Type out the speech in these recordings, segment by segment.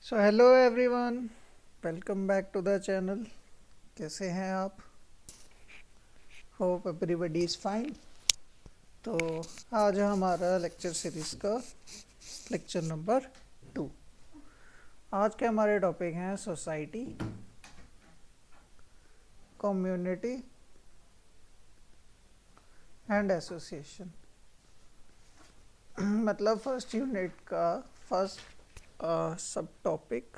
So hello everyone, welcome back to the channel. कैसे हैं आप? Hope everybody is fine. तो आज हमारा लेक्चर सीरीज़ का लेक्चर नंबर 2। आज के हमारे टॉपिक हैं सोसाइटी, कम्युनिटी एंड एसोसिएशन। मतलब फर्स्ट यूनिट का फर्स्ट सब टॉपिक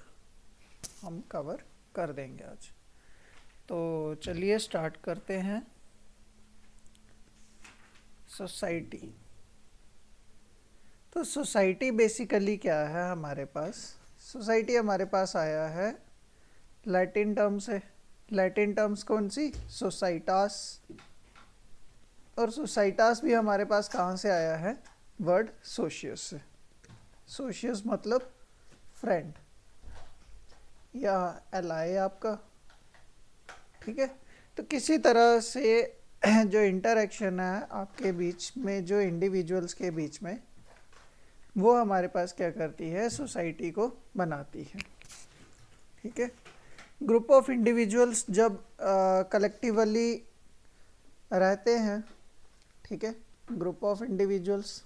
हम कवर कर देंगे आज। तो चलिए स्टार्ट करते हैं। सोसाइटी। तो सोसाइटी बेसिकली क्या है हमारे पास? सोसाइटी हमारे पास आया है लैटिन टर्म से। लैटिन टर्म्स कौन सी? सोसाइटास। और सोसाइटास भी हमारे पास कहाँ से आया है? वर्ड सोशियस से। सोशियस मतलब फ्रेंड या एलाय आपका, ठीक है। तो किसी तरह से जो इंटरेक्शन है आपके बीच में, जो इंडिविजुअल्स के बीच में, वो हमारे पास क्या करती है? सोसाइटी को बनाती है, ठीक है। ग्रुप ऑफ इंडिविजुअल्स जब कलेक्टिवली रहते हैं, ठीक है, ग्रुप ऑफ इंडिविजुअल्स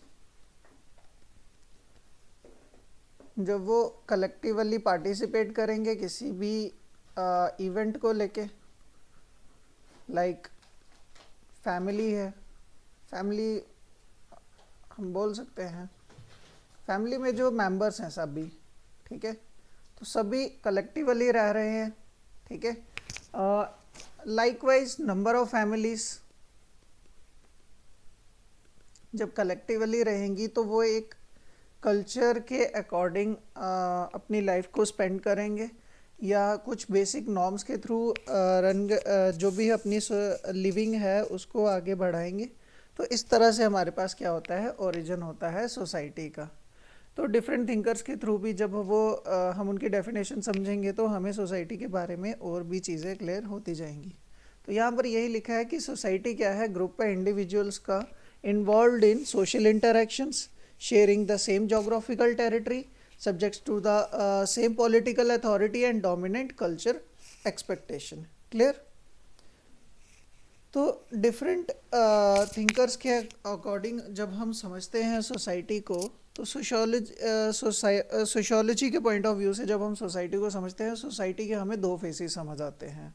जब वो कलेक्टिवली पार्टिसिपेट करेंगे किसी भी इवेंट को लेके, लाइक फैमिली है, फैमिली हम बोल सकते हैं, फैमिली में जो मेंबर्स हैं सभी, ठीक है, तो सभी कलेक्टिवली रह रहे हैं, ठीक है। लाइकवाइज नंबर ऑफ फैमिलीज जब कलेक्टिवली रहेंगी तो वो एक कल्चर के अकॉर्डिंग अपनी लाइफ को स्पेंड करेंगे या कुछ बेसिक नॉर्म्स के थ्रू जो भी अपनी लिविंग है उसको आगे बढ़ाएंगे। तो इस तरह से हमारे पास क्या होता है? ओरिजिन होता है सोसाइटी का। तो डिफरेंट थिंकर्स के थ्रू भी जब हम उनकी डेफिनेशन समझेंगे तो हमें सोसाइटी के बारे में और भी चीज़ें क्लियर होती जाएंगी। तो यहाँ पर यही लिखा है कि सोसाइटी क्या है? ग्रुप है इंडिविजुअल्स का involve in social interactions, sharing the same geographical territory, subjects to the same political authority and dominant culture expectation. Clear? तो डिफरेंट थिंकर्स के अकॉर्डिंग जब हम समझते हैं सोसाइटी को, तो सोशियोलॉजी के पॉइंट ऑफ व्यू से जब हम सोसाइटी को समझते हैं, सोसाइटी के हमें दो फेसेस समझ आते हैं।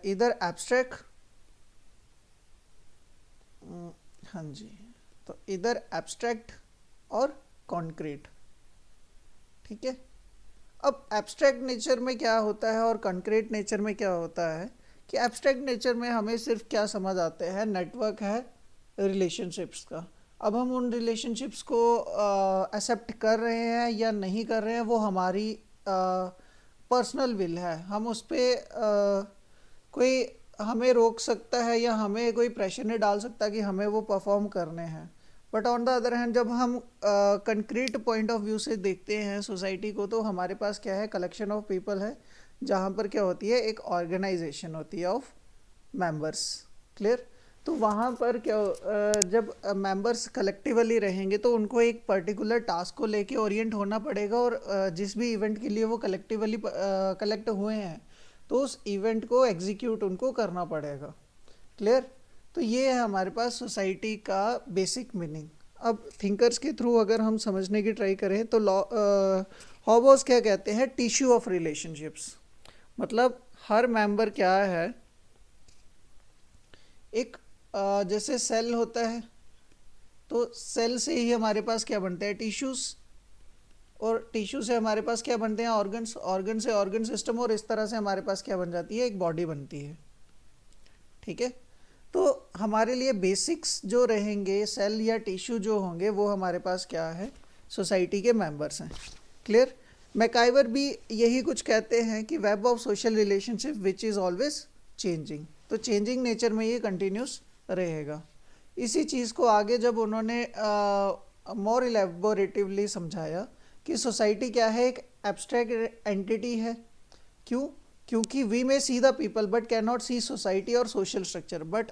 इधर एब्स्ट्रैक्ट, हाँ जी, तो इधर एब्स्ट्रैक्ट और कॉन्क्रीट, ठीक है। अब एब्स्ट्रैक्ट नेचर में क्या होता है और कॉन्क्रीट नेचर में क्या होता है कि एब्स्ट्रैक्ट नेचर में हमें सिर्फ क्या समझ आते हैं? नेटवर्क है रिलेशनशिप्स का। अब हम उन रिलेशनशिप्स को एक्सेप्ट कर रहे हैं या नहीं कर रहे हैं, वो हमारी पर्सनल विल है। हम उस पर कोई हमें रोक सकता है या हमें कोई प्रेशर नहीं डाल सकता कि हमें वो परफॉर्म करने हैं। But on the other hand जब हम कंक्रीट पॉइंट ऑफ व्यू से देखते हैं सोसाइटी को, तो हमारे पास क्या है? कलेक्शन ऑफ पीपल है, जहाँ पर क्या होती है? एक ऑर्गेनाइजेशन होती है ऑफ मेंबर्स। क्लियर? तो वहाँ पर क्या जब मेंबर्स कलेक्टिवली रहेंगे तो उनको एक पर्टिकुलर टास्क को लेके ओरिएंट होना पड़ेगा, और जिस भी इवेंट के लिए वो कलेक्टिवली कलेक्ट हुए हैं तो उस इवेंट को एग्जीक्यूट उनको करना पड़ेगा। क्लियर? तो ये है हमारे पास सोसाइटी का बेसिक मीनिंग। अब थिंकर्स के थ्रू अगर हम समझने की ट्राई करें तो हॉबोस क्या कहते हैं? Tissue of relationships. मतलब हर मेंबर क्या है? एक जैसे सेल होता है, तो सेल से ही हमारे पास क्या बनते हैं? टिश्यूज़, और टिश्यू से हमारे पास क्या बनते हैं? ऑर्गन्स, ऑर्गन से ऑर्गन सिस्टम, और इस तरह से हमारे पास क्या बन जाती है? एक बॉडी बनती है, ठीक है। तो हमारे लिए बेसिक्स जो रहेंगे, सेल या टिश्यू जो होंगे, वो हमारे पास क्या है? सोसाइटी के मेंबर्स हैं। क्लियर? मैकाइवर भी यही कुछ कहते हैं कि web of social relationship which is always changing. तो चेंजिंग नेचर में ये कंटिन्यूस रहेगा। इसी चीज़ को आगे जब उन्होंने मोर इलेबोरेटिवली समझाया कि सोसाइटी क्या है? एक एब्स्ट्रैक्ट एंटिटी है। क्यों? क्योंकि we may see the people but can not सी सोसाइटी और social structure but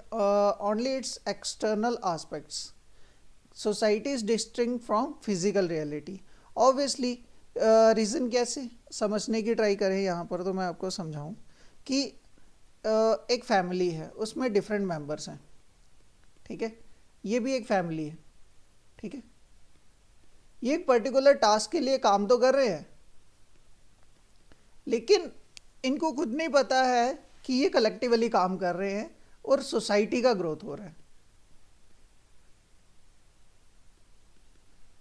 only its external aspects. Society is distinct from physical reality. Obviously, reason कैसे समझने की ट्राई करें यहाँ पर, तो मैं आपको समझाऊँ कि एक फैमिली है, उसमें डिफरेंट मेंबर्स हैं, ठीक है, ये भी एक फैमिली है, ठीक है, ये एक पर्टिकुलर टास्क के लिए काम तो कर रहे हैं, लेकिन इनको खुद नहीं पता है कि ये कलेक्टिवली काम कर रहे हैं और सोसाइटी का ग्रोथ हो रहा है,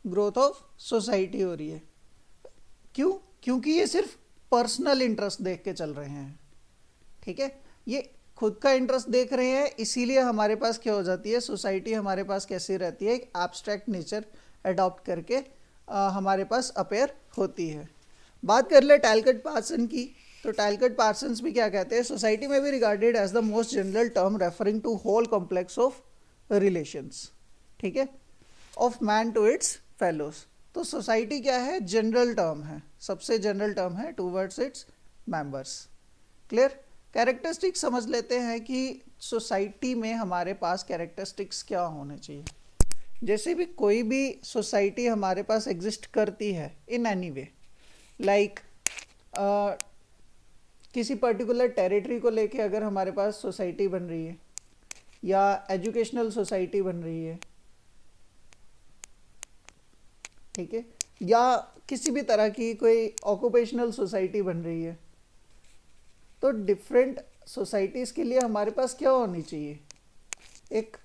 ग्रोथ ऑफ सोसाइटी हो रही है। क्यों? क्योंकि ये सिर्फ पर्सनल इंटरेस्ट देख के चल रहे हैं, ठीक है, ये खुद का इंटरेस्ट देख रहे हैं, इसीलिए हमारे पास क्या हो जाती है, सोसाइटी हमारे पास कैसी रहती है, एक एब्स्ट्रैक्ट नेचर अडॉप्ट करके हमारे पास अपेयर होती है। बात कर ले टैलकट पार्सन की, तो टैलकट पार्सन्स भी क्या कहते हैं, सोसाइटी में भी regarded as the most general term referring to whole complex of relations, ठीक है, of man to its fellows. तो सोसाइटी क्या है, जनरल टर्म है, सबसे जनरल टर्म है towards its members. Clear? Characteristics समझ लेते हैं कि सोसाइटी में हमारे पास कैरेक्टरिस्टिक्स क्या होने चाहिए। जैसे भी कोई भी सोसाइटी हमारे पास एग्जिस्ट करती है इन एनी वे, लाइक किसी पर्टिकुलर टेरिटरी को लेके अगर हमारे पास सोसाइटी बन रही है, या एजुकेशनल सोसाइटी बन रही है, ठीक है, या किसी भी तरह की कोई ऑक्यूपेशनल सोसाइटी बन रही है, तो डिफरेंट सोसाइटीज़ के लिए हमारे पास क्या होनी चाहिए, एक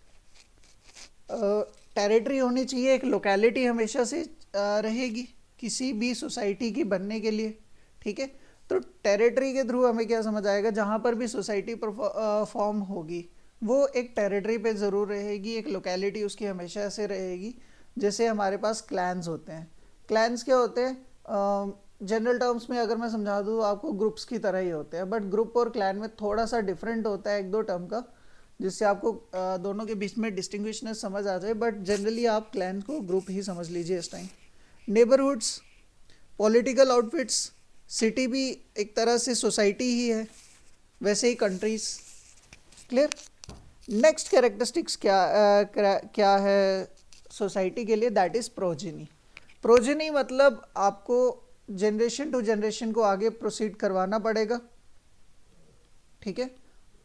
टेरिटरी होनी चाहिए, एक लोकेलिटी हमेशा से रहेगी किसी भी सोसाइटी की बनने के लिए, ठीक है। तो टेरिटरी के थ्रू हमें क्या समझ आएगा, जहाँ पर भी सोसाइटी फॉर्म होगी वो एक टेरिटरी पे ज़रूर रहेगी, एक लोकेलिटी उसकी हमेशा से रहेगी। जैसे हमारे पास क्लैन्स होते हैं, क्लैन्स क्या होते हैं, जनरल टर्म्स में अगर मैं समझा दूँ आपको, ग्रुप्स की तरह ही होते हैं, बट ग्रुप और क्लैन में थोड़ा सा डिफरेंट होता है एक दो टर्म का, जिससे आपको दोनों के बीच में डिस्टिंग्विशनेस समझ आ जाए, बट जनरली आप क्लैन को ग्रुप ही समझ लीजिए इस time. Neighbourhoods, political outfits, city भी एक तरह से सोसाइटी ही है, वैसे ही कंट्रीज। क्लियर? नेक्स्ट कैरेक्टरिस्टिक्स क्या है सोसाइटी के लिए, दैट इज़ प्रोजेनी। प्रोजेनी मतलब आपको जनरेशन टू जनरेशन को आगे प्रोसीड करवाना पड़ेगा, ठीक है।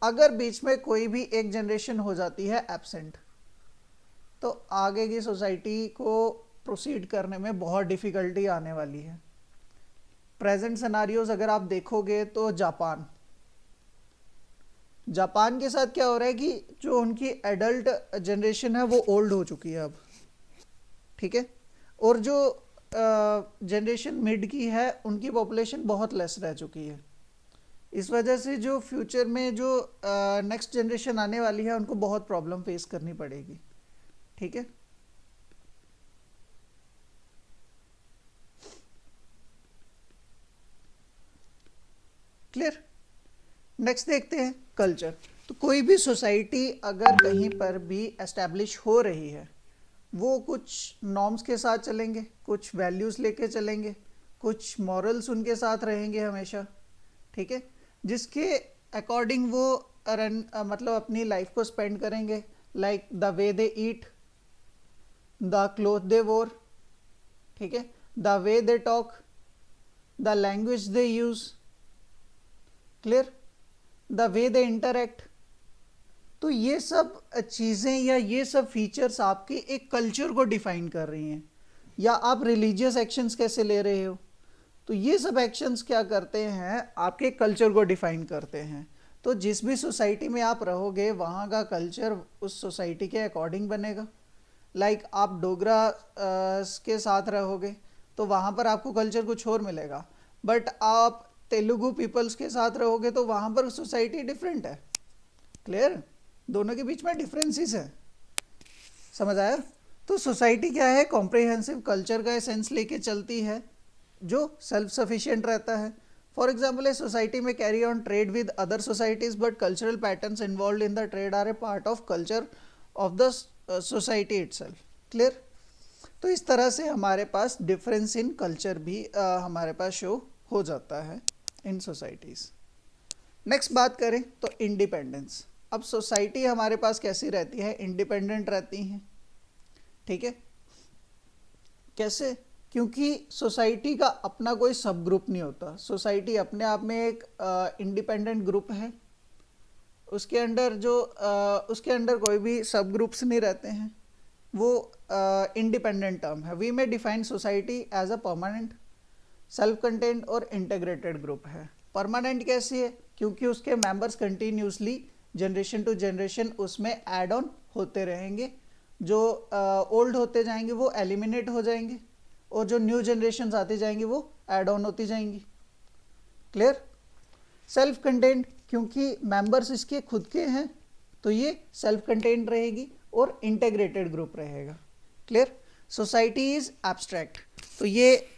अगर बीच में कोई भी एक जनरेशन हो जाती है एब्सेंट, तो आगे की सोसाइटी को प्रोसीड करने में बहुत डिफ़िकल्टी आने वाली है। प्रेजेंट सिनारियोज अगर आप देखोगे तो जापान के साथ क्या हो रहा है कि जो उनकी एडल्ट जनरेशन है वो ओल्ड हो चुकी है अब, ठीक है, और जो जनरेशन मिड की है उनकी पॉपुलेशन बहुत लेस रह चुकी है। इस वजह से जो फ्यूचर में जो नेक्स्ट जनरेशन आने वाली है उनको बहुत प्रॉब्लम फेस करनी पड़ेगी, ठीक है। क्लियर? नेक्स्ट देखते हैं कल्चर। तो कोई भी सोसाइटी अगर कहीं पर भी एस्टैब्लिश हो रही है, वो कुछ नॉर्म्स के साथ चलेंगे, कुछ वैल्यूज़ लेके चलेंगे, कुछ मॉरल्स उनके साथ रहेंगे हमेशा, ठीक है, जिसके अकॉर्डिंग वो मतलब अपनी लाइफ को स्पेंड करेंगे, like the way they eat, the cloth they wore, ठीक है, the way they talk, the language they use, clear, the way they interact. तो ये सब चीज़ें या ये सब फीचर्स आपके एक कल्चर को डिफाइन कर रही हैं। या आप रिलीजियस एक्शंस कैसे ले रहे हो, तो ये सब एक्शंस क्या करते हैं, आपके कल्चर को डिफाइन करते हैं। तो जिस भी सोसाइटी में आप रहोगे वहाँ का कल्चर उस सोसाइटी के अकॉर्डिंग बनेगा। लाइक आप डोगरा के साथ रहोगे तो वहाँ पर आपको कल्चर कुछ और मिलेगा, बट आप तेलुगु पीपल्स के साथ रहोगे तो वहाँ पर सोसाइटी डिफरेंट है। क्लियर? दोनों के बीच में डिफरेंसेस है, समझ आया? तो सोसाइटी क्या है, कॉम्प्रिहेंसिव कल्चर का सेंस लेके चलती है जो सेल्फ सफिशिएंट रहता है। फॉर एग्जाम्पल, ए सोसाइटी में carry on trade with other societies, but cultural patterns involve in the trade are a part of culture of the society itself. Clear? तो इस तरह से हमारे पास डिफरेंस इन कल्चर भी हमारे पास शो हो जाता है इन सोसाइटीज़। नेक्स्ट बात करें तो इंडिपेंडेंस। अब सोसाइटी हमारे पास कैसी रहती है, इंडिपेंडेंट रहती हैं, ठीक है। कैसे? क्योंकि सोसाइटी का अपना कोई सब ग्रुप नहीं होता, सोसाइटी अपने आप में एक इंडिपेंडेंट ग्रुप है, उसके अंडर उसके अंडर कोई भी सब ग्रुप्स नहीं रहते हैं, वो इंडिपेंडेंट टर्म है। We may define society as a permanent, self content और इंटीग्रेटेड ग्रुप है। परमानेंट कैसी है? क्योंकि उसके members continuously generation to generation उसमें ऐड ऑन होते रहेंगे, जो ओल्ड होते जाएंगे वो एलिमिनेट हो जाएंगे, और जो न्यू जनरेशन आती जाएंगी वो ऐड ऑन होती जाएंगी। क्लियर? सेल्फ कंटेंट, क्योंकि मेंबर्स इसके खुद के हैं तो ये सेल्फ कंटेंट रहेगी और इंटीग्रेटेड ग्रुप रहेगा। क्लियर? सोसाइटी इज एब्स्ट्रैक्ट, तो ये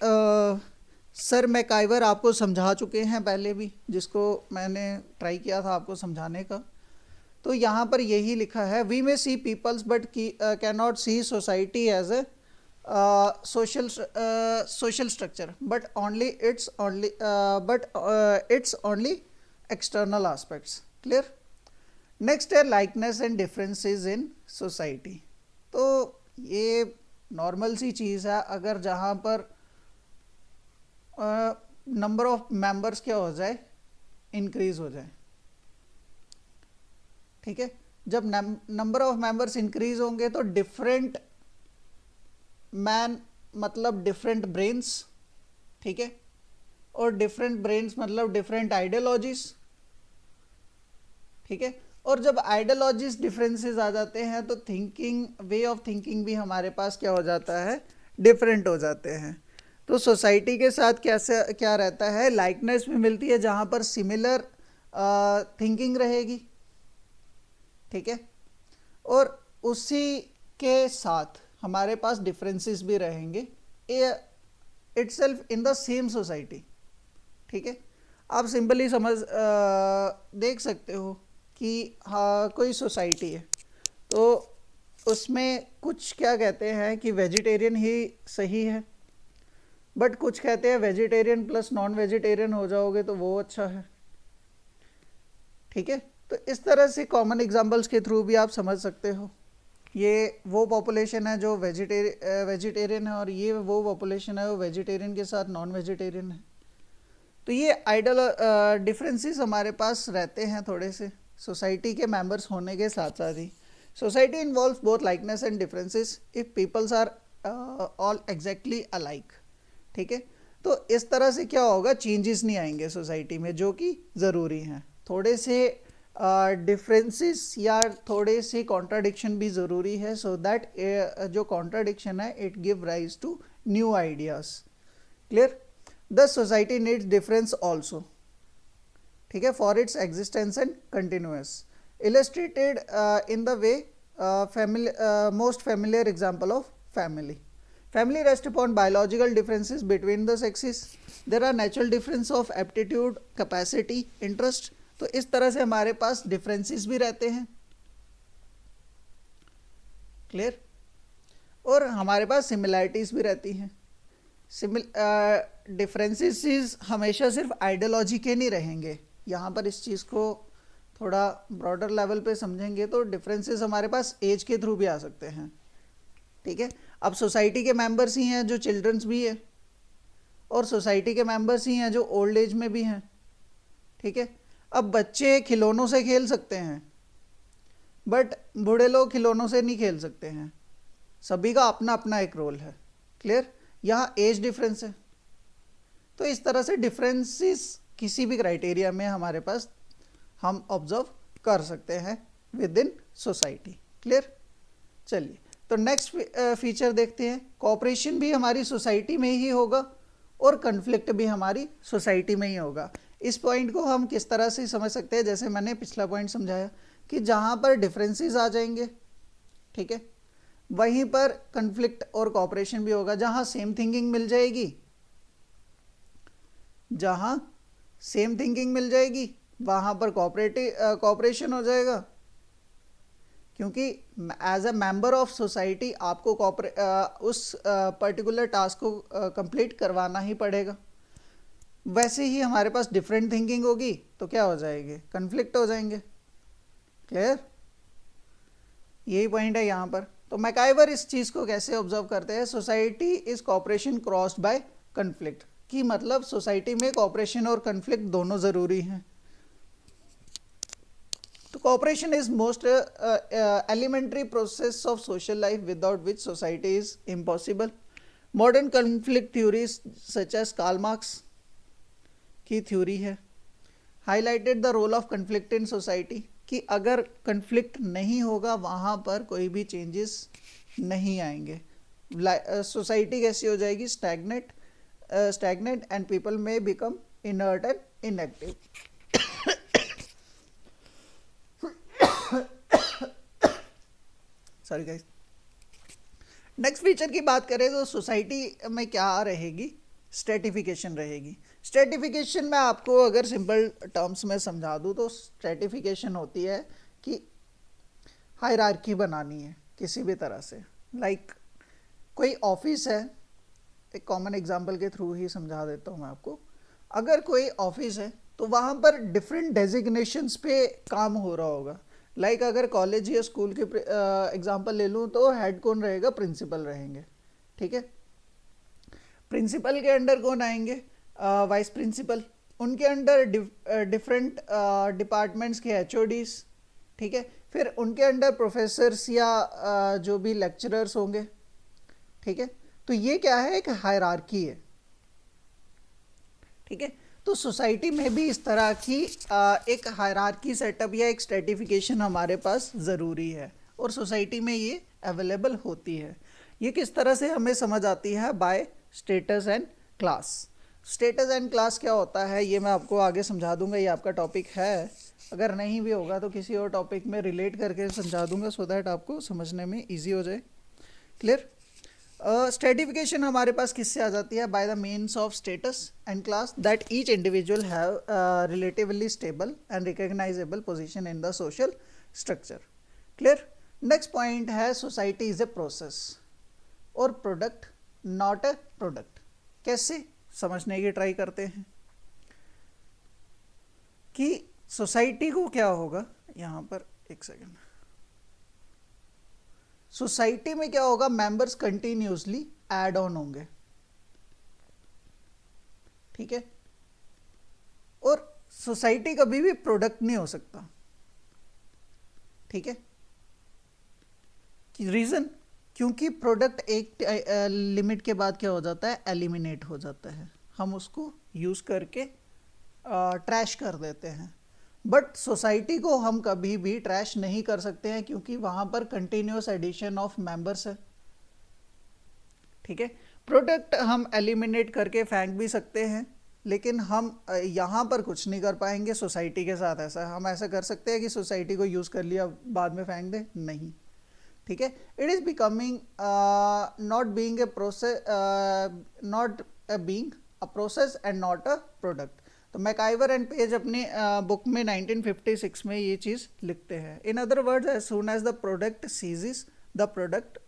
सर मैकाइवर आपको समझा चुके हैं पहले भी, जिसको मैंने ट्राई किया था आपको समझाने का। तो यहाँ पर यही लिखा है, we may see peoples but can not C society as a social structure, but it's only external aspects. Clear? Next है likeness and differences in society. तो ये नॉर्मल सी चीज़ है, अगर जहाँ पर नंबर ऑफ मेंबर्स क्या हो जाए, इंक्रीज हो जाए। ठीक है, जब नंबर ऑफ मेंबर्स इंक्रीज होंगे तो डिफरेंट मैन मतलब डिफरेंट ब्रेन्स, ठीक है, और डिफरेंट ब्रेन्स मतलब डिफरेंट आइडियोलॉजीज। ठीक है, और जब आइडियोलॉजीज डिफरेंसेस आ जाते हैं तो थिंकिंग, वे ऑफ थिंकिंग भी हमारे पास क्या हो जाता है, डिफरेंट हो जाते हैं। तो सोसाइटी के साथ कैसे क्या रहता है, लाइकनेस भी मिलती है जहाँ पर सिमिलर थिंकिंग रहेगी। ठीक है, और उसी के साथ हमारे पास डिफरेंसेस भी रहेंगे itself in the same society. ठीक है, आप सिंपली देख सकते हो कि हाँ कोई सोसाइटी है तो उसमें कुछ क्या कहते हैं कि वेजिटेरियन ही सही है, बट कुछ कहते हैं वेजिटेरियन प्लस नॉन वेजिटेरियन हो जाओगे तो वो अच्छा है। ठीक है, तो इस तरह से कॉमन एग्जांपल्स के थ्रू भी आप समझ सकते हो। ये वो पॉपुलेशन है जो वेजिटेरियन है, और ये वो पॉपुलेशन है वो वेजिटेरियन के साथ नॉन वेजिटेरियन है। तो ये डिफरेंसेस हमारे पास रहते हैं थोड़े से सोसाइटी के मेंबर्स होने के साथ साथ ही। Society involves both likeness and differences if peoples are all exactly alike. ठीक है, तो इस तरह से क्या होगा, चेंजेस नहीं आएंगे सोसाइटी में, जो कि ज़रूरी हैं। थोड़े से डिफरेंसेस या थोड़े से कॉन्ट्राडिक्शन भी ज़रूरी है, सो दैट जो कॉन्ट्राडिक्शन है it give rise to new ideas. Clear? The society needs difference also, ठीक है, for its existence and continuous, illustrated in the way most familiar example of family. Family rests upon biological differences between the sexes. There are natural difference of aptitude, capacity, interest. तो इस तरह से हमारे पास differences भी रहते हैं। Clear? और हमारे पास similarities भी रहती हैं। Differences हमेशा सिर्फ आइडियोलॉजी के नहीं रहेंगे। यहाँ पर इस चीज़ को थोड़ा ब्रॉडर लेवल पे समझेंगे तो differences हमारे पास एज के थ्रू भी आ सकते हैं। ठीक है, अब सोसाइटी के मेंबर्स ही हैं जो चिल्ड्रंस भी है, और सोसाइटी के मेंबर्स ही हैं जो ओल्ड एज में भी हैं। ठीक है, अब बच्चे खिलौनों से खेल सकते हैं बट बूढ़े लोग खिलौनों से नहीं खेल सकते हैं, सभी का अपना अपना एक रोल है। क्लियर? यहाँ एज डिफरेंस है, तो इस तरह से डिफरेंसेस किसी भी क्राइटेरिया में हमारे पास हम ऑब्जर्व कर सकते हैं विद इन सोसाइटी। क्लियर? चलिए, तो नेक्स्ट फीचर देखते हैं। कोऑपरेशन भी हमारी सोसाइटी में ही होगा और कन्फ्लिक्ट भी हमारी सोसाइटी में ही होगा। इस पॉइंट को हम किस तरह से समझ सकते हैं, जैसे मैंने पिछला पॉइंट समझाया कि जहाँ पर डिफरेंसेस आ जाएंगे, ठीक है, वहीं पर कन्फ्लिक्ट और कोऑपरेशन भी होगा। जहाँ सेम थिंकिंग मिल जाएगी, जहाँ सेम थिंकिंग मिल जाएगी वहाँ पर कोऑपरेशन हो जाएगा, क्योंकि as a member of society आपको उस पर्टिकुलर टास्क को कंप्लीट करवाना ही पड़ेगा। वैसे ही हमारे पास डिफरेंट थिंकिंग होगी तो क्या हो जाएंगे, कन्फ्लिक्ट हो जाएंगे। क्लियर? यही पॉइंट है यहाँ पर। तो मैकाइवर इस चीज़ को कैसे ऑब्जर्व करते हैं, society is cooperation crossed by conflict, कि मतलब सोसाइटी में कॉपरेशन और कन्फ्लिक्ट दोनों ज़रूरी हैं। तो cooperation is most elementary process of social life without which society is impossible. Modern conflict theories such as Karl Marx की थ्योरी है, highlighted the role of conflict in society, कि अगर कन्फ्लिक्ट नहीं होगा वहाँ पर कोई भी चेंजेस नहीं आएंगे, सोसाइटी कैसी हो जाएगी, स्टैग्नेट एंड पीपल में become inert and inactive. Sorry guys. Next feature की बात करें तो सोसाइटी में क्या रहेगी, स्ट्रेटिफिकेशन रहेगी। स्ट्रेटिफिकेशन में आपको अगर सिंपल टर्म्स में समझा दूँ तो स्ट्रेटिफिकेशन होती है कि हायरार्की बनानी है किसी भी तरह से। लाइक कोई ऑफिस है, एक कॉमन एग्जांपल के थ्रू ही समझा देता हूँ मैं आपको। अगर कोई ऑफिस है तो वहाँ पर डिफरेंट डेजिग्नेशंस पे काम हो रहा होगा। लाइक अगर कॉलेज या स्कूल के एग्जांपल ले लूँ तो हेड कौन रहेगा, प्रिंसिपल रहेंगे, ठीक है। प्रिंसिपल के अंडर कौन आएंगे, वाइस प्रिंसिपल, उनके अंडर डिफरेंट डिपार्टमेंट्स के एचओडीज, ठीक है। फिर उनके अंडर प्रोफेसर्स या जो भी लेक्चरर्स होंगे, ठीक है। तो ये क्या है, एक हायरार्की है, ठीक है। तो सोसाइटी में भी इस तरह की एक हायरार्की सेटअप या एक स्ट्रेटिफिकेशन हमारे पास ज़रूरी है, और सोसाइटी में ये अवेलेबल होती है। ये किस तरह से हमें समझ आती है, by status and class. Status and class क्या होता है ये मैं आपको आगे समझा दूंगा, ये आपका टॉपिक है। अगर नहीं भी होगा तो किसी और टॉपिक में रिलेट करके समझा दूंगा, सो दैट आपको समझने में ईजी हो जाए। क्लियर। स्ट्रेटिफिकेशन हमारे पास किससे आ जाती है, by the means of status and class that each individual have relatively stable and recognisable position in the social structure. Clear. Next point है, सोसाइटी इज ए प्रोसेस और प्रोडक्ट नॉट ए प्रोडक्ट। कैसे समझने की try करते हैं कि society को क्या होगा, यहाँ पर एक सेकेंड, सोसाइटी में क्या होगा, मेंबर्स कंटिन्यूसली ऐड ऑन होंगे, ठीक है। और सोसाइटी कभी भी प्रोडक्ट नहीं हो सकता, ठीक है। रीजन, क्योंकि प्रोडक्ट एक लिमिट के बाद क्या हो जाता है, एलिमिनेट हो जाता है, हम उसको यूज करके ट्रैश कर देते हैं। बट सोसाइटी को हम कभी भी ट्रैश नहीं कर सकते हैं, क्योंकि वहां पर कंटिन्यूस एडिशन ऑफ मेंबर्स है, ठीक है। प्रोडक्ट हम एलिमिनेट करके फेंक भी सकते हैं, लेकिन हम यहाँ पर कुछ नहीं कर पाएंगे सोसाइटी के साथ। ऐसा हम ऐसा कर सकते हैं कि सोसाइटी को यूज़ कर लिया बाद में फेंक दे, नहीं, ठीक है। It is becoming not being a process, not being a process and not a product. तो मैकाइवर एंड पेज अपनी बुक में 1956 में ये चीज़ लिखते हैं। In other words, as soon as the product ceases the product,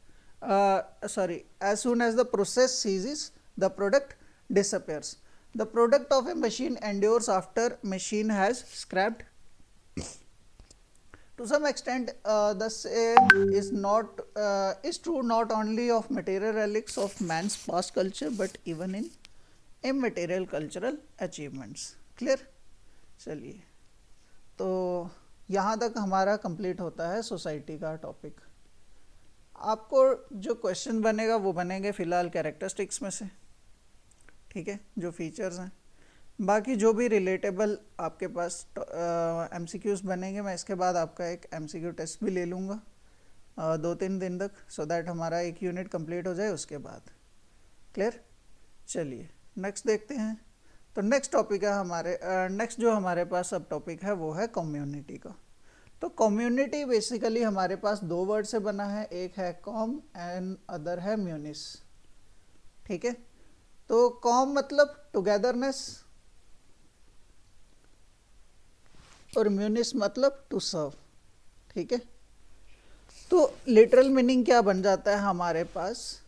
as soon as the process ceases, the product disappears. The product of a machine endures after machine has scrapped. To some extent, the same is true not only of material relics of man's past culture, but even in immaterial cultural achievements. Clear? चलिए, तो यहाँ तक हमारा complete होता है society का topic. आपको जो क्वेश्चन बनेगा वो बनेंगे फिलहाल कैरेक्टरिस्टिक्स में से, ठीक है, जो फीचर्स हैं। बाकी जो भी रिलेटेबल आपके पास एमसीक्यूज बनेंगे, मैं इसके बाद आपका एक एमसीक्यू टेस्ट भी ले लूँगा 2-3 दिन तक, सो दैट हमारा एक यूनिट कंप्लीट हो जाए उसके बाद। क्लियर। चलिए नेक्स्ट देखते हैं। तो नेक्स्ट टॉपिक है हमारे नेक्स्ट जो हमारे पास सब टॉपिक है वो है कम्युनिटी का। तो कम्युनिटी बेसिकली हमारे पास 2 वर्ड से बना है, एक है कॉम एंड अदर है म्यूनिस, ठीक है। तो कॉम मतलब टुगेदरनेस और म्यूनिस मतलब टू सर्व, ठीक है। तो लिटरल मीनिंग क्या बन जाता है हमारे पास,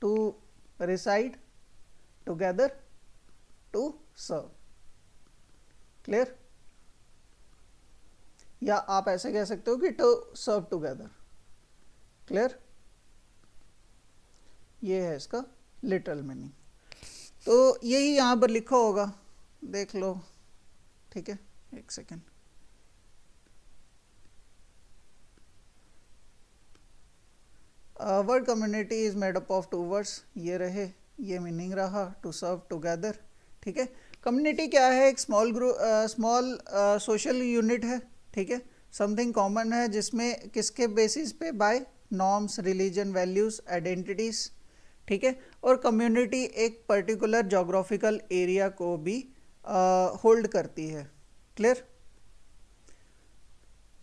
to reside together to serve. Clear. या आप ऐसे कह सकते हो कि टू सर्व टुगेदर। क्लियर? ये है इसका लिटरल मीनिंग। तो यही यहाँ पर लिखा होगा, देख लो। ठीक है, एक second. Word community is made up of two words, ये रहे, ये मीनिंग रहा, टू सर्व टुगेदर। ठीक है, कम्युनिटी क्या है? एक small group, small social unit है। ठीक है, समथिंग कॉमन है जिसमें किसके बेसिस पे? By norms, religion, values, identities. ठीक है, और कम्युनिटी एक पर्टिकुलर जोग्राफिकल एरिया को भी होल्ड करती है। क्लियर?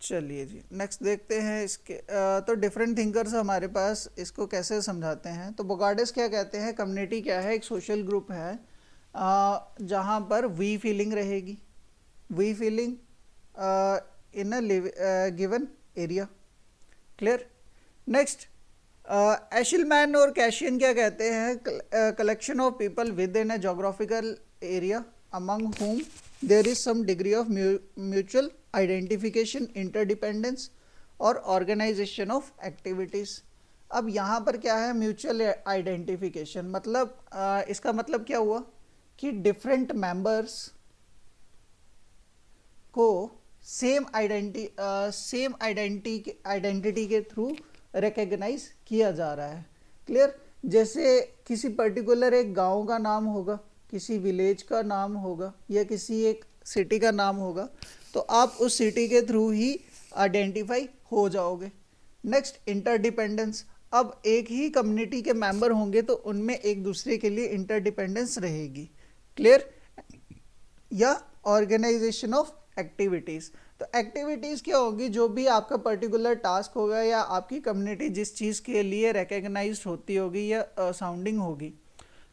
चलिए जी, नेक्स्ट देखते हैं इसके। तो डिफरेंट थिंकर्स हमारे पास इसको कैसे समझाते हैं। तो बोगार्डिस क्या कहते हैं? कम्युनिटी क्या है? एक सोशल ग्रुप है जहाँ पर वी फीलिंग रहेगी, we feeling in a given area. Clear? Next, एशिलमैन और कैशियन क्या कहते हैं? Collection of people within a geographical area among whom there is some degree of mutual identification, interdependence और organization of activities। अब यहाँ पर क्या है? Mutual identification. मतलब इसका मतलब क्या हुआ कि डिफरेंट मेंबर्स को सेम आइडेंटिटी के थ्रू रिकग्नाइज किया जा रहा है। क्लियर? जैसे किसी पर्टिकुलर एक गांव का नाम होगा, किसी विलेज का नाम होगा, या किसी एक सिटी का नाम होगा, तो आप उस सिटी के थ्रू ही आइडेंटिफाई हो जाओगे। Next, interdependence. अब एक ही कम्युनिटी के मेंबर होंगे तो उनमें एक दूसरे के लिए इंटरडिपेंडेंस रहेगी। क्लियर? या ऑर्गेनाइजेशन ऑफ एक्टिविटीज़। तो एक्टिविटीज़ क्या होगी? जो भी आपका पर्टिकुलर टास्क होगा या आपकी कम्युनिटी जिस चीज़ के लिए रिकग्नाइज होती होगी या साउंडिंग होगी,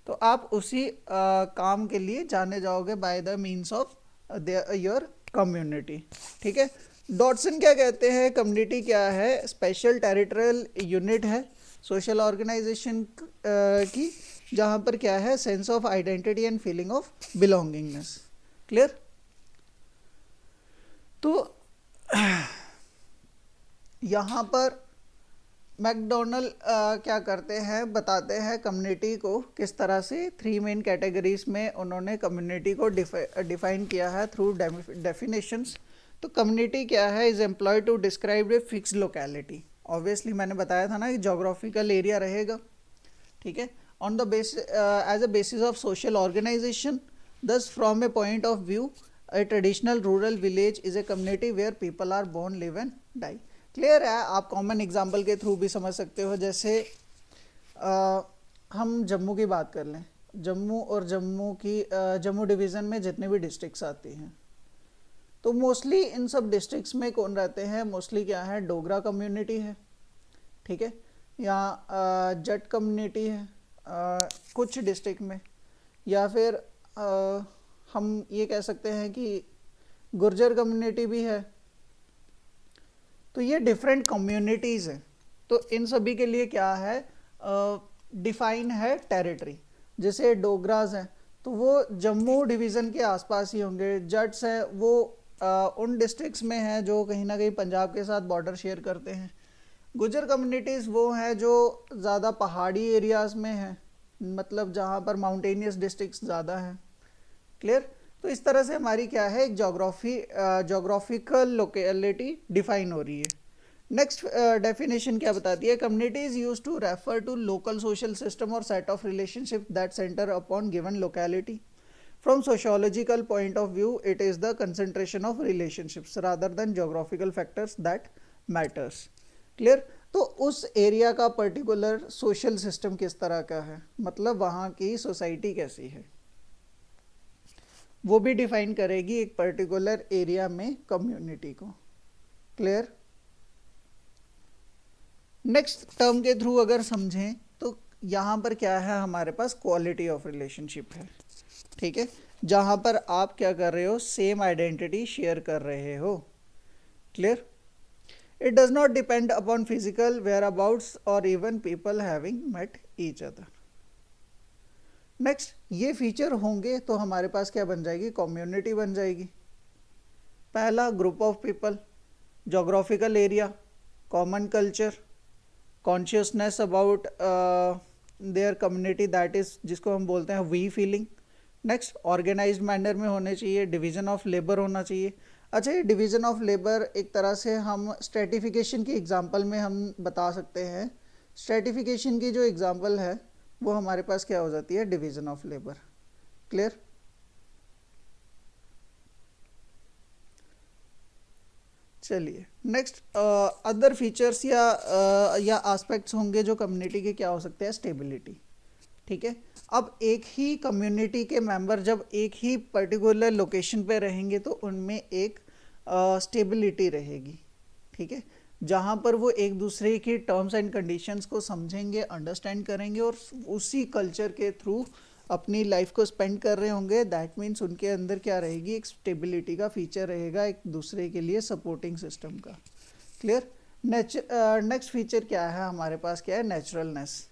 तो आप उसी काम के लिए जाने जाओगे by the means of your community. ठीक है, डॉटसन क्या कहते हैं? कम्युनिटी क्या है? स्पेशल टेरिटोरियल यूनिट है सोशल ऑर्गेनाइजेशन की, जहाँ पर क्या है? Sense of identity and feeling of belongingness. Clear? तो यहाँ पर मैकडोनल्ड क्या करते हैं? बताते हैं कम्युनिटी को किस तरह से 3 मेन कैटेगरीज में उन्होंने कम्युनिटी को डिफाइन किया है थ्रू डेफिनेशंस। तो कम्युनिटी क्या है? Is employed to describe a fix locality. Obviously मैंने बताया था ना कि जोग्राफिकल एरिया रहेगा। ठीक है, on the base as a basis of social organisation. Thus from a point of view a traditional rural village is a community where people are born, live and die। Clear है? आप common example के through भी समझ सकते हो। जैसे हम जम्मू की बात कर लें, जम्मू और जम्मू डिवीज़न में जितने भी डिस्ट्रिक्ट्स आती हैं, तो मोस्टली इन सब डिस्ट्रिक्ट्स में कौन रहते हैं? मोस्टली क्या है? डोगरा कम्युनिटी है। ठीक है, या जट कम्युनिटी है कुछ डिस्ट्रिक्ट में, या फिर हम ये कह सकते हैं कि गुर्जर कम्युनिटी भी है। तो ये डिफरेंट कम्युनिटीज़ हैं। तो इन सभी के लिए क्या है? डिफाइन है टेरिटरी। जैसे डोगराज हैं तो वो जम्मू डिवीज़न के आसपास ही होंगे। जट्स हैं वो उन डिस्ट्रिक्ट्स में हैं जो कहीं ना कहीं पंजाब के साथ बॉर्डर शेयर करते हैं। गुर्जर कम्युनिटीज़ वो हैं जो ज़्यादा पहाड़ी एरियाज़ में हैं, मतलब जहाँ पर माउंटेनियस डिस्ट्रिक्ट्स ज़्यादा हैं। क्लियर? तो इस तरह से हमारी क्या है? एक जोग्राफिकल लोकेलिटी डिफाइन हो रही है। नेक्स्ट डेफिनेशन क्या बताती है? Community is use to refer to local social system और set of relationship that centre upon given locality. From sociological point of view it is the concentration of relationships rather than geographical factors that matters. Clear? तो उस area का particular social system किस तरह का है, मतलब वहाँ की सोसाइटी कैसी है, वो भी डिफाइन करेगी एक पर्टिकुलर एरिया में कम्युनिटी को। क्लियर? नेक्स्ट टर्म के थ्रू अगर समझें तो यहाँ पर क्या है? हमारे पास क्वालिटी ऑफ रिलेशनशिप है। ठीक है, जहाँ पर आप क्या कर रहे हो? सेम आइडेंटिटी शेयर कर रहे हो। Clear? It does not depend upon physical whereabouts और even people having met each other. Next, ये फीचर होंगे तो हमारे पास क्या बन जाएगी? कम्युनिटी बन जाएगी। पहला, group of people. Geographical area, common culture, consciousness about their community, that is जिसको हम बोलते हैं we feeling. Next, organized manner में होने चाहिए, डिवीजन ऑफ लेबर होना चाहिए। अच्छा, ये डिवीजन ऑफ लेबर एक तरह से हम स्ट्रेटिफिकेशन की एग्जांपल में हम बता सकते हैं। स्ट्रेटिफिकेशन की जो एग्जांपल है वो हमारे पास क्या हो जाती है, डिवीजन ऑफ लेबर। क्लियर? चलिए नेक्स्ट, अदर फीचर्स या एस्पेक्ट्स होंगे जो कम्युनिटी के, क्या हो सकते हैं, स्टेबिलिटी। ठीक है, अब एक ही कम्युनिटी के मेंबर जब एक ही पर्टिकुलर लोकेशन पे रहेंगे तो उनमें एक स्टेबिलिटी रहेगी। ठीक है, जहाँ पर वो एक दूसरे की टर्म्स एंड कंडीशंस को समझेंगे, अंडरस्टैंड करेंगे और उसी कल्चर के थ्रू अपनी लाइफ को स्पेंड कर रहे होंगे। दैट मीन्स उनके अंदर क्या रहेगी, एक स्टेबिलिटी का फीचर रहेगा, एक दूसरे के लिए सपोर्टिंग सिस्टम का। क्लियर? नेक्स्ट फीचर क्या है हमारे पास, क्या है, नेचुरलनेस।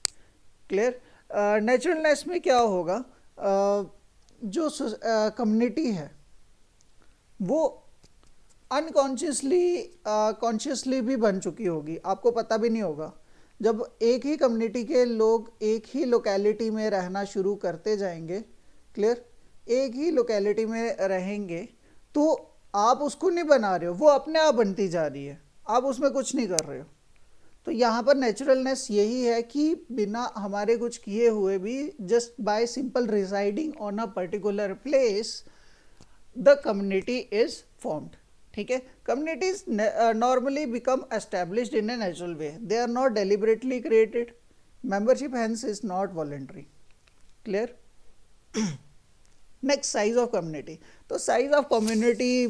क्लियर? नेचुरलनेस में क्या होगा, जो कम्युनिटी है वो अनकॉन्शियसली कॉन्शियसली भी बन चुकी होगी, आपको पता भी नहीं होगा। जब एक ही कम्युनिटी के लोग एक ही लोकेलिटी में रहना शुरू करते जाएंगे, क्लियर, एक ही लोकेलिटी में रहेंगे तो आप उसको नहीं बना रहे हो, वो अपने आप बनती जा रही है, आप उसमें कुछ नहीं कर रहे हो। तो यहाँ पर नेचुरलनेस यही है कि बिना हमारे कुछ किए हुए भी, just by simple residing on a particular place, the community is formed. ठीक है, communities normally become established in a natural way, they are not deliberately created, membership hence is not voluntary. Clear? Next, size of community. तो size of community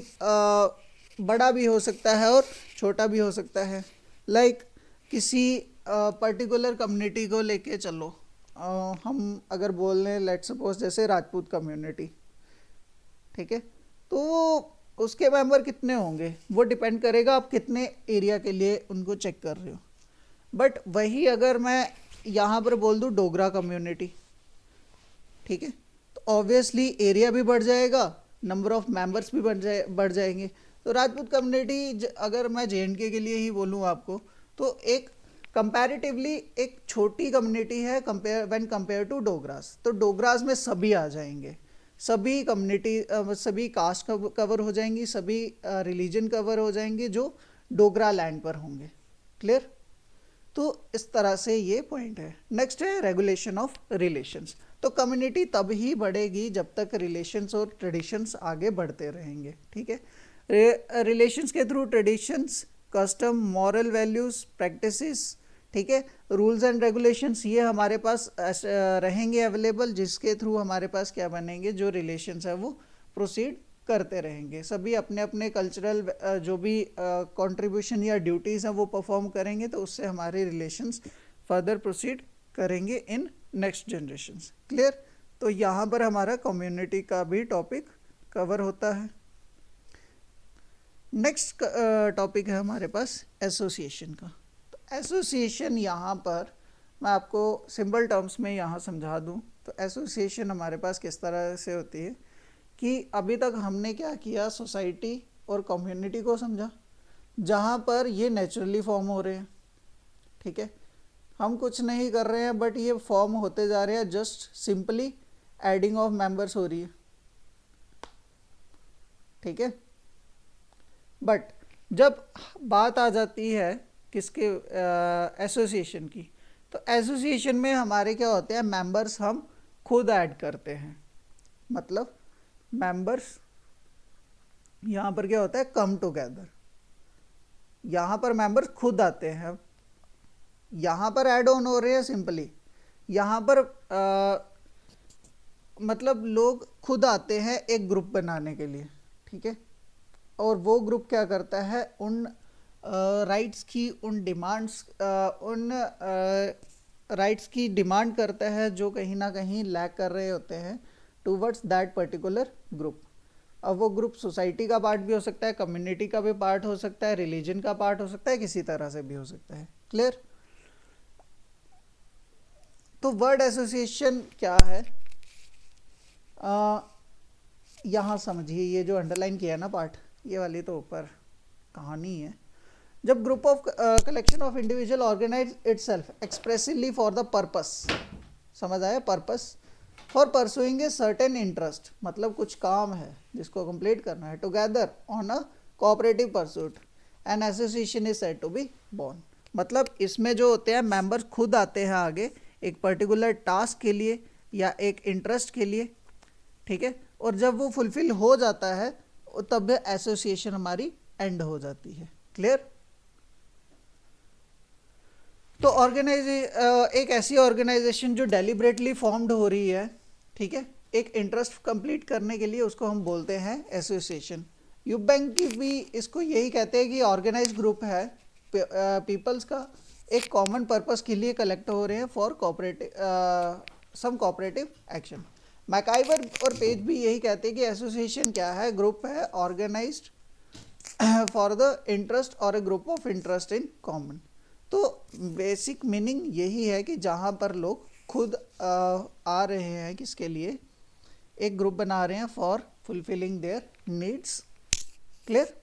बड़ा भी हो सकता है और छोटा भी हो सकता है। लाइक किसी पर्टिकुलर कम्युनिटी को लेके चलो, हम अगर बोल रहे हैं लेट्स सपोज जैसे राजपूत कम्युनिटी, ठीक है, तो उसके मेंबर कितने होंगे वो डिपेंड करेगा आप कितने एरिया के लिए उनको चेक कर रहे हो। बट वही अगर मैं यहाँ पर बोल दूँ डोगरा कम्युनिटी, ठीक है, तो ऑब्वियसली एरिया भी बढ़ जाएगा, नंबर ऑफ मेंबर्स भी बढ़ जाएंगे। तो राजपूत कम्युनिटी अगर मैं JNK के लिए ही बोलूँ आपको, तो एक कंपैरेटिवली एक छोटी कम्युनिटी है कंपेयर टू डोगरास। तो डोगरास में सभी आ जाएंगे, सभी कम्युनिटी सभी कास्ट कवर हो जाएंगी, सभी रिलीजन कवर हो जाएंगे जो डोगरा लैंड पर होंगे। क्लियर? तो इस तरह से ये पॉइंट है। नेक्स्ट है रेगुलेशन ऑफ रिलेशंस। तो कम्युनिटी तब ही बढ़ेगी जब तक रिलेशंस और ट्रेडिशंस आगे बढ़ते रहेंगे। ठीक है, रिलेशंस के through traditions, custom, moral values, practices, ठीक है, रूल्स एंड रेगुलेशंस, ये हमारे पास रहेंगे अवेलेबल, जिसके थ्रू हमारे पास क्या बनेंगे, जो रिलेशंस है वो प्रोसीड करते रहेंगे। सभी अपने अपने कल्चरल जो भी कंट्रीब्यूशन या ड्यूटीज़ हैं वो परफॉर्म करेंगे, तो उससे हमारे रिलेशंस फर्दर प्रोसीड करेंगे इन नेक्स्ट जनरेशंस। क्लियर? तो यहाँ पर हमारा कम्युनिटी का भी टॉपिक कवर होता है। नेक्स्ट टॉपिक है हमारे पास एसोसिएशन का। तो एसोसिएशन यहाँ पर मैं आपको सिंपल टर्म्स में यहाँ समझा दूँ तो एसोसिएशन हमारे पास किस तरह से होती है कि अभी तक हमने क्या किया, सोसाइटी और कम्युनिटी को समझा जहाँ पर ये नेचुरली फॉर्म हो रहे हैं। ठीक है, हम कुछ नहीं कर रहे हैं बट ये फॉर्म होते जा रहे हैं, just simply adding of members हो रही है। ठीक है, बट जब बात आ जाती है किसके, एसोसिएशन की, तो एसोसिएशन में हमारे क्या होते हैं, मेंबर्स हम खुद ऐड करते हैं। मतलब मेंबर्स यहाँ पर क्या होता है, कम टुगेदर, यहाँ पर मेंबर्स खुद आते हैं, यहाँ पर ऐड ऑन हो रहे हैं सिंपली, यहाँ पर मतलब लोग खुद आते हैं एक ग्रुप बनाने के लिए। ठीक है, और वो ग्रुप क्या करता है, उन राइट्स की, उन डिमांड्स, उन राइट्स की डिमांड करता है जो कहीं ना कहीं लैक कर रहे होते हैं टूवर्ड्स दैट पर्टिकुलर ग्रुप। अब वो ग्रुप सोसाइटी का पार्ट भी हो सकता है, कम्युनिटी का भी पार्ट हो सकता है, रिलीजन का पार्ट हो सकता है, किसी तरह से भी हो सकता है। क्लियर? तो वर्ड एसोसिएशन क्या है, यहाँ समझिए, ये जो अंडरलाइन किया है ना पार्ट, ये वाली तो ऊपर कहानी है, जब group of collection of individual organize itself expressively for the purpose, समझ आया, purpose for pursuing a certain interest, मतलब कुछ काम है जिसको कंप्लीट करना है, together on a cooperative pursuit, an association is said to be born. मतलब इसमें जो होते हैं मेंबर्स खुद आते हैं आगे एक पर्टिकुलर टास्क के लिए या एक इंटरेस्ट के लिए, ठीक है, और जब वो फुलफिल हो जाता है तब एसोसिएशन हमारी एंड हो जाती है। क्लियर? तो एक ऐसी ऑर्गेनाइजेशन जो डेलिबरेटली फॉर्म्ड हो रही है, ठीक है, एक इंटरेस्ट कंप्लीट करने के लिए, उसको हम बोलते हैं एसोसिएशन। यूथ बैंक की भी इसको यही कहते हैं कि ऑर्गेनाइज ग्रुप है पीपल्स का, एक कॉमन पर्पस के लिए कलेक्ट हो रहे हैं for some cooperative action. MacIver और पेज भी यही कहते हैं कि एसोसिएशन क्या है, ग्रुप है ऑर्गेनाइज्ड फॉर द इंटरेस्ट और a group of interest in common. तो बेसिक मीनिंग यही है कि जहाँ पर लोग खुद आ रहे हैं किसके लिए, एक ग्रुप बना रहे हैं for fulfilling their needs. Clear?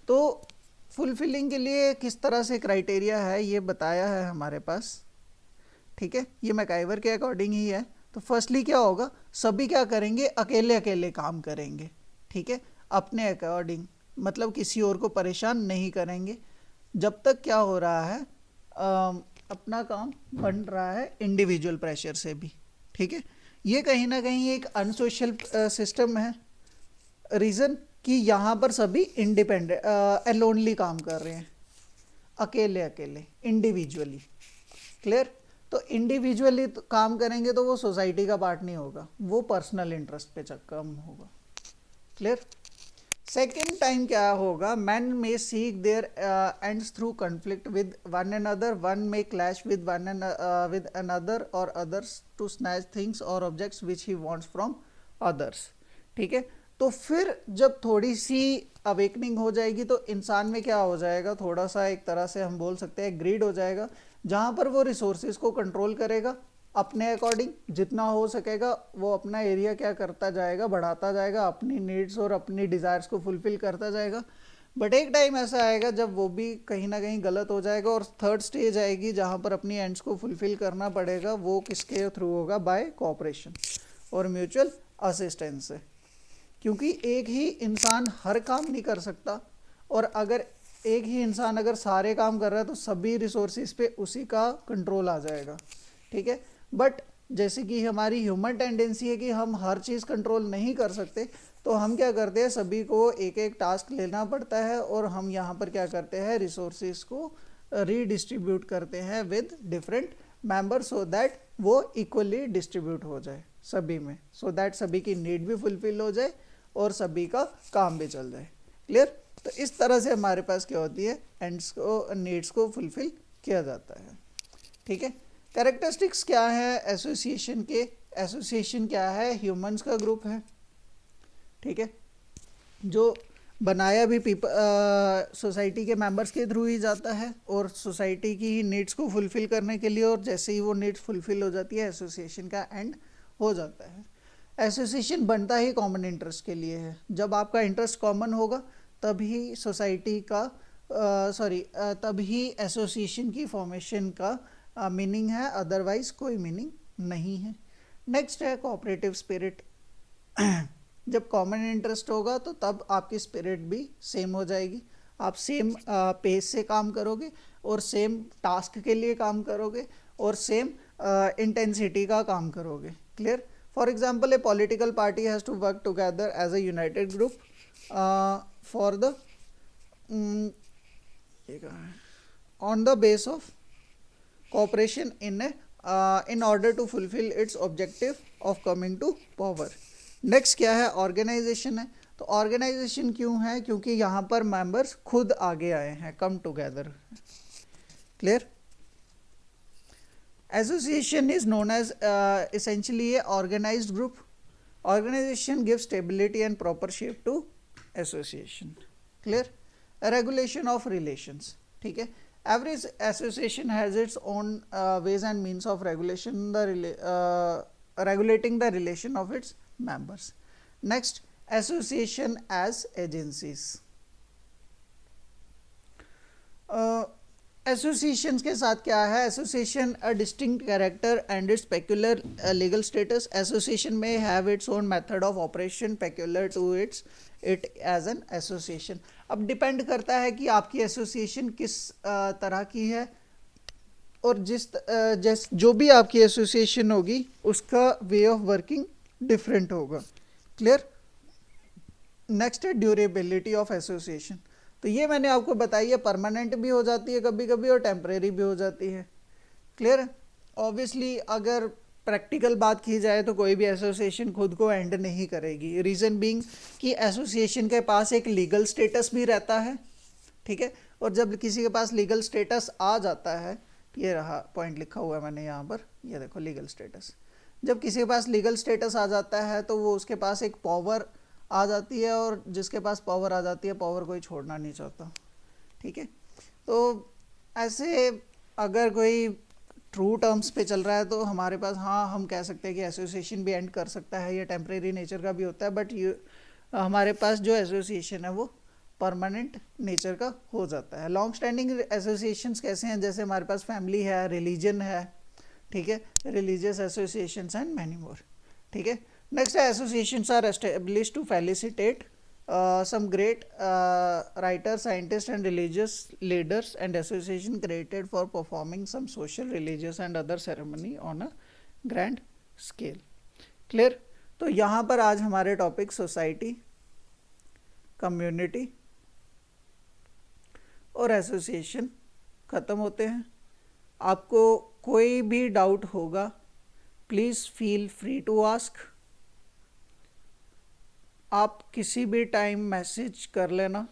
तो फुलफिलिंग के लिए किस तरह से क्राइटेरिया है ये बताया है हमारे पास, ठीक है, ये मैकाइवर के अकॉर्डिंग ही है। तो फर्स्टली क्या होगा, सभी क्या करेंगे, अकेले अकेले काम करेंगे, ठीक है, अपने अकॉर्डिंग, मतलब किसी और को परेशान नहीं करेंगे जब तक क्या हो रहा है, अपना काम बन रहा है इंडिविजुअल प्रेशर से भी, ठीक है। ये कहीं ना कहीं एक अनसोशल सिस्टम है। रीज़न कि यहाँ पर सभी इंडिपेंडेंट अलोनली काम कर रहे हैं, अकेले अकेले इंडिविजुअली। क्लियर? तो इंडिविजुअली काम करेंगे तो वो सोसाइटी का पार्ट नहीं होगा, वो पर्सनल इंटरेस्ट पे कम होगा। क्लियर? सेकेंड टाइम क्या होगा, man may seek their ends through conflict with one another, one may clash with with another or others to snatch things or objects which he wants from others. ठीक है, तो फिर जब थोड़ी सी awakening हो जाएगी तो इंसान में क्या हो जाएगा, थोड़ा सा एक तरह से हम बोल सकते हैं ग्रीड हो जाएगा, जहाँ पर वो रिसोर्सेज को कंट्रोल करेगा अपने अकॉर्डिंग, जितना हो सकेगा वो अपना एरिया क्या करता जाएगा, बढ़ाता जाएगा, अपनी नीड्स और अपनी डिज़ायर्स को फुलफिल करता जाएगा। बट एक टाइम ऐसा आएगा जब वो भी कहीं ना कहीं गलत हो जाएगा और थर्ड स्टेज आएगी जहाँ पर अपनी एंड्स को फुलफिल करना पड़ेगा। वो किसके थ्रू होगा, बाय कोऑपरेशन और म्यूचुअल असिस्टेंस से, क्योंकि एक ही इंसान हर काम नहीं कर सकता, और अगर एक ही इंसान अगर सारे काम कर रहा है तो सभी रिसोर्सेज पे उसी का कंट्रोल आ जाएगा। ठीक है, बट जैसे कि हमारी ह्यूमन टेंडेंसी है कि हम हर चीज़ कंट्रोल नहीं कर सकते, तो हम क्या करते हैं, सभी को एक एक टास्क लेना पड़ता है और हम यहाँ पर क्या करते हैं, रिसोर्सेज को रीडिस्ट्रीब्यूट करते हैं with different member, so that वो इक्वली डिस्ट्रीब्यूट हो जाए सभी में, सो दैट सभी की नीड भी फुलफिल हो जाए और सभी का काम भी चल जाए। क्लियर? तो इस तरह से हमारे पास क्या होती है, एंड्स को, नीड्स को फुलफिल किया जाता है। ठीक है, कैरेक्टरिस्टिक्स क्या है एसोसिएशन के, एसोसिएशन क्या है, ह्यूमंस का ग्रुप है। ठीक है, जो बनाया भी सोसाइटी के मेंबर्स के थ्रू ही जाता है और सोसाइटी की ही नीड्स को फुलफिल करने के लिए, और जैसे ही वो नीड्स फुलफिल हो जाती है एसोसिएशन का एंड हो जाता है। एसोसिएशन बनता ही कॉमन इंटरेस्ट के लिए है, जब आपका इंटरेस्ट कॉमन होगा तभी सोसाइटी का तभी एसोसिएशन की फॉर्मेशन का मीनिंग है, अदरवाइज कोई मीनिंग नहीं है। नेक्स्ट है कोऑपरेटिव स्पिरिट। जब कॉमन इंटरेस्ट होगा तो तब आपकी स्पिरिट भी सेम हो जाएगी, आप सेम पेस से काम करोगे और सेम टास्क के लिए काम करोगे और सेम इंटेंसिटी का काम करोगे। Clear? For example, a political party has to work together as a united group for the on the base of cooperation in order to fulfill its objective of coming to power. Next क्या है, organisation है। तो organisation क्यों है, क्योंकि यहाँ पर members खुद आगे आए हैं, come together. Clear? Association is known as essentially a organized group. Organization gives stability and proper shape to association. Clear? A regulation of relations. ठीक है, every association has its own ways and means of regulating the relation of its members. Next, association as agencies. Association के साथ क्या है, association a distinct character and its peculiar legal status, association may have its own method of operation peculiar to it as an association. अब depend करता है कि आपकी association किस तरह की है, और जो भी आपकी एसोसिएशन होगी उसका वे ऑफ वर्किंग डिफरेंट होगा। क्लियर। नेक्स्ट है ड्यूरेबिलिटी ऑफ एसोसिएशन। तो ये मैंने आपको बताई है, परमानेंट भी हो जाती है कभी कभी और टेम्परेरी भी हो जाती है। क्लियर है। ऑब्वियसली अगर प्रैक्टिकल बात की जाए तो कोई भी एसोसिएशन खुद को एंड नहीं करेगी, रीज़न बीइंग कि एसोसिएशन के पास एक लीगल स्टेटस भी रहता है, ठीक है। और जब किसी के पास लीगल स्टेटस आ जाता है, ये रहा पॉइंट लिखा हुआ है मैंने यहाँ पर, ये देखो लीगल स्टेटस, जब किसी के पास लीगल स्टेटस आ जाता है तो वो उसके पास एक पावर आ जाती है, और जिसके पास पावर आ जाती है पावर कोई छोड़ना नहीं चाहता, ठीक है। तो ऐसे अगर कोई ट्रू टर्म्स पे चल रहा है तो हमारे पास, हाँ हम कह सकते हैं कि एसोसिएशन भी एंड कर सकता है, ये टेम्परेरी नेचर का भी होता है, बट ये हमारे पास जो एसोसिएशन है वो परमानेंट नेचर का हो जाता है। लॉन्ग स्टैंडिंग एसोसिएशंस कैसे हैं, जैसे हमारे पास फैमिली है, रिलीजन है, ठीक है, religious associations and many more, ठीक है। नेक्स्ट है associations are established to facilitate some great writers, scientists and religious leaders, and association created for performing some social, religious and other ceremony on a grand scale. Clear? तो यहाँ पर आज हमारे topic society, community और association ख़त्म होते हैं। आपको कोई भी डाउट होगा please feel free to ask, आप किसी भी टाइम मैसेज कर लेना।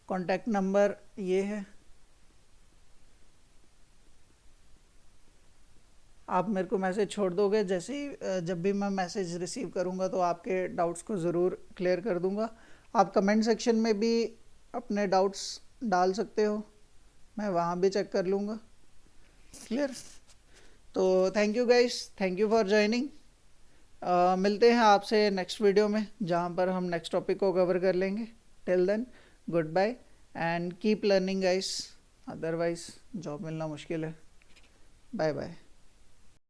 कॉन्टैक्ट नंबर ये है, आप मेरे को मैसेज छोड़ दोगे, जैसे ही जब भी मैं मैसेज रिसीव करूँगा तो आपके डाउट्स को ज़रूर क्लियर कर दूँगा। आप कमेंट सेक्शन में भी अपने डाउट्स डाल सकते हो, मैं वहाँ भी चेक कर लूँगा। क्लियर। तो thank you guys, thank you for joining. मिलते हैं आपसे नेक्स्ट वीडियो में, जहाँ पर हम नेक्स्ट टॉपिक को कवर कर लेंगे। Till then goodbye and keep learning guys, otherwise job मिलना मुश्किल है। Bye bye.